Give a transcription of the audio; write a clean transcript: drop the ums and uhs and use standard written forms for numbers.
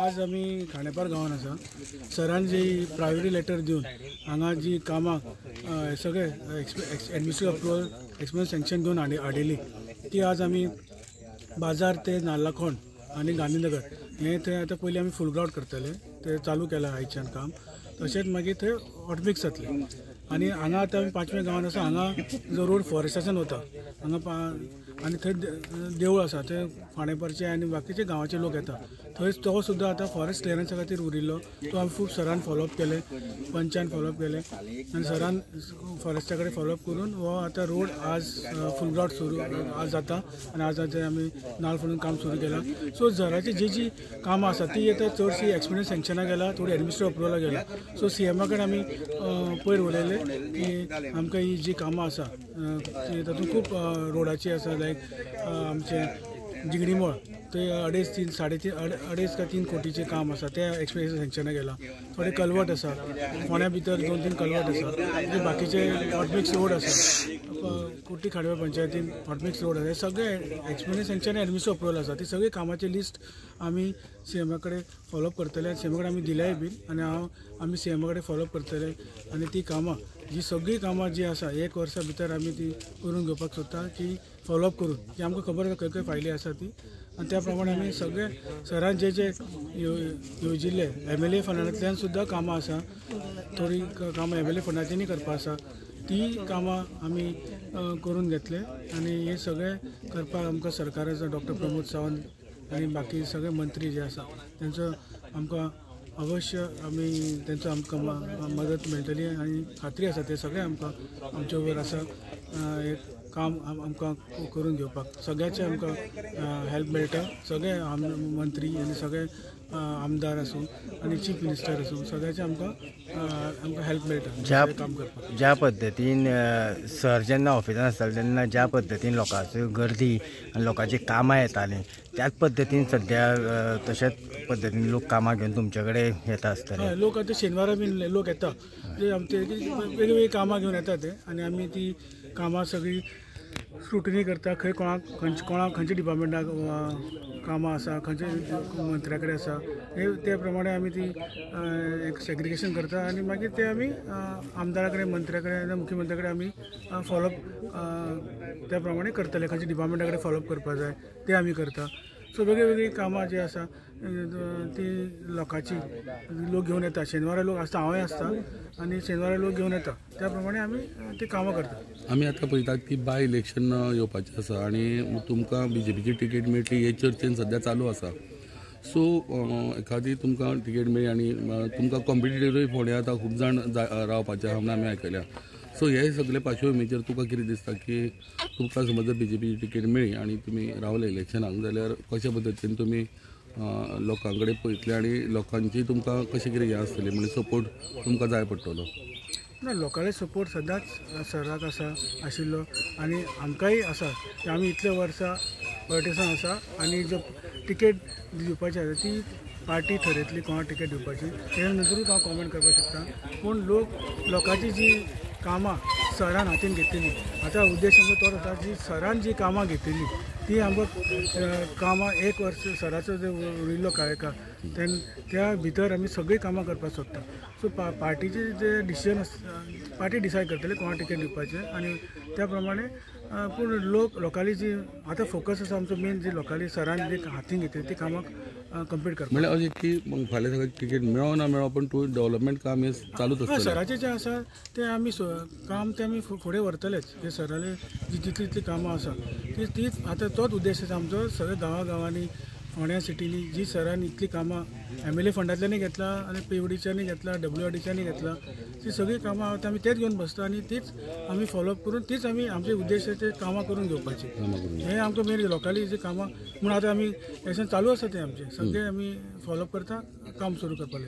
आज आम्ही खांडेपार गांवान आसा. सरान जी प्रायोरिटी लेटर दिवन हांगा जी कामां सगळे एडमिनिस्ट्रेटिव्ह अप्रुवल एक्सपेरियन्स सँक्शन घेवन हाडिल्ली ती आज आमी बाजार ते नाल्लाखोंड आनी गांधीनगर हे थंय आतां पयलीं आमी फूल ग्राउंड करतले ते चालू केलां आयच्यान काम. तशेंच मागीर थंय हॉटमिक्स जातले आनी हांगा आतां आमी 5वें गांवान आसा. हांगा जो रोड फॉरेस्टाच्यान वता हांगा आनी थंय देवूळ आसा थंय खांडेपारचे आनी बाकीचे गांवाचे लोक येता. थंय तो सुद्दां आतां फॉरेस्ट क्लियरन्सा खातीर उरिल्लो तो आमी खूब सरान फॉलोअप केले, पंचान फॉलोअप केले आनी सरान फॉरेस्टा कडेन फॉलोअप करून हो आतां रोड आज फूल ग्राउंड सुरू आज जाता आनी आज आमी नाल्ल फोडून काम सुरू केलां. सो झराची जी कामां आसा ती आतां चडशी एक्सपिरियन्स सँक्शनाक गेला, थोडी एडमिनिस्ट्रेटिव्ह अप्रुवला गेला. सो सीएमा कडेन आमी पयर उलयले की आमकां ही जी कामां आसा तातूंत खूब रोडाची आसा लायक आमचे जिगडीमोळ ते 2.5 का 3 कोटीचें काम आसा ते एक्सपिरियन्स सँक्शनाक गेलां. थोडे कलवट आसा फोंड्या भितर 2-3 कलवट आसा. बाकीचे हॉटमिक्स रोड आसा कुट्टी खांडवा पंचायतीन हॉटमिक्स रोड आसा. हे सगळे एक्सपिरियन्स सँक्शन एडमिनिस्ट्रेटिव्ह अप्रुवल आसा. ती सगळी कामाची लिस्ट आमी सीएमा कडेन फॉलोअप करतले. सीएमा कडेन आमी दिल्याय बीन आनी आमी सीएमा कडेन फॉलोअप करतले आनी ती कामां जी सगळी कामां जी आसा 1 वर्सा भितर आमी ती करून घेवपाक सोदता की फॉलोअप करून की आमकां खबर आसा खंय खंय फायली आसा ती आनी त्या प्रमाणे आमी सगळे सरान जे येवजिल्ले MLA फंडांतल्यान सुद्दां कामां आसा. थोडी कामां MLA फंडांतल्यानय करपा आसा. ती कामां आमी करून घेतले आनी हे सगळे करपाक आमकां सरकाराचो डॉक्टर प्रमोद सावंत आनी बाकी सगळे मंत्री जे आसा तेंचो आमकां अवश्य आमी तेंचो आमकां मदत मेळटली आनी खात्री आसा ते सगळे आमकां आमचे बरोबर आसा. एक काम आमकां करून घेवपाक सगळ्याचे आमकां हेल्प मेळटा. सगळे मंत्री आनी सगळे आमदार आसूं आनी चीफ मिनिस्टर आसूं सगळ्याचे आमकां हेल्प मेळटा काम करपाक. ज्या पद्दतीन सर जेन्ना ऑफिसान आसताले तेन्ना ज्या पद्दतीन लोकांची गर्दी आनी लोकांची कामां येतालीं त्याच पद्दतीन सद्या तशाच पद्दतीन लोक कामां घेवन तुमचे कडेन येता आसतले. हय, लोक आतां शेनवारा बीन लोक येता ते आमचे वेगवेगळी कामां घेवन येता ते आनी आमी ती कामां सगळी स्क्रुटनी करता. कोणाक खंयच्या डिपार्टमेंटाक कामां आसा खंयच्या मंत्र्या कडेन आसा हे ते प्रमाणे आमी ती एक सेग्रिगेशन करता आनी मागीर ते आमी आमदारा कडेन मंत्र्या कडेन आनी मुख्यमंत्र्या कडेन आमी फॉलोअप त्या प्रमाणे करतले. खंयच्या डिपार्टमेंटा कडेन फॉलोअप करपा जाय ते आमी करता. सो वेगळी कामां जी आसा ती लोकांची लोक घेवन येता. शेनवारा लोक आसता हांवूय आसता आनी शेनवारा लोक घेवन येता त्या प्रमाणे आमी ती कामां करता. आमी आतां पळयतात की बाय इलेक्शन येवपाचें आसा आनी तुमकां BJPची तिकेट मेळटली हे चर्चेन सद्या चालू आसा. सो एखादी तुमकां तिकेट मेळ्ळी आनी तुमकां कॉम्पिटिटिव्हूय फोंड्या आतां खूब जाण रावपाचे आहा म्हणून आमी आयकल्या. सो हे सगळे पार्श्वभुमीचेर तुका कितें दिसता की तुमकां समज जर BJPची तिकेट मेळ्ळी आनी तुमी रावले इलेक्शनाक जाल्यार कशा पद्दतीन तुमी लोकां कडेन पळयतले आनी लोकांची तुमकां कशें कितें हें आसतलें म्हणजे सपोर्ट तुमकां जाय पडटलो? ना, लोकांचो सपोर्ट सदांच सराक आशिल्लो आनी आमकांय आसा की आमी इतले वर्सां पॉलिटिक्सान आसा आनी जो टिकेट दिवपाची आसा ती पार्टी ठरयतली कोणाक टिकेट दिवपाची. तेच्या नंतरूच हांव कॉमेंट करपाक शकता. पूण लोकांची जी कामां सरान हातीन घेतलेली आतां उद्देश आमचो तोच आसा जी सरान जी कामां घेतलेली ती आमकां कामां 1 वर्स सराचो जो उरिल्लो कार्यकाळ त्या भितर आमी सगळीं कामां करपाक सोदता. सो पार्टीचे जे डिसिजन आसता पार्टी डिसायड करतले कोणाक टिकेट दिवपाचें आनी त्या प्रमाणे. पूण लोकांली जी आतां फोकस आसा आमचो मेन जी लोकांली सरान जी हातीन घेतली ती कामां कंप्लीट करपाक. म्हणजे अशें की फाल्यां सगळ्याक टिकेट मेळो ना मेळो पण तूं डेव्हलपमेंट काम हे चालूच आसतलें. सराचें जें आसा तें आमी काम तें आमी फुडें व्हरतलेच. हे सराले जी जितली कामां आसा तीच आतां तोच उद्देश आसा आमचो. सगळे गांवांनी फोंड्या सिटीनी जी सरान इतली कामां MLA फंडांतल्यानय घेतला आनी PWDच्यानय घेतला WRDच्यानय घेतला ती सगळी कामां आतां आमी तेच घेवन बसता आनी तीच आमी फॉलोअप करून तीच आमी आमचे उद्देश ते कामां करून घेवपाची. हे आमकां मेन लोकांली जी कामां म्हणून आतां आमी एक्शन चालू आसा ते आमचे सगळे आमी फॉलोअप करता काम सुरू करपाक.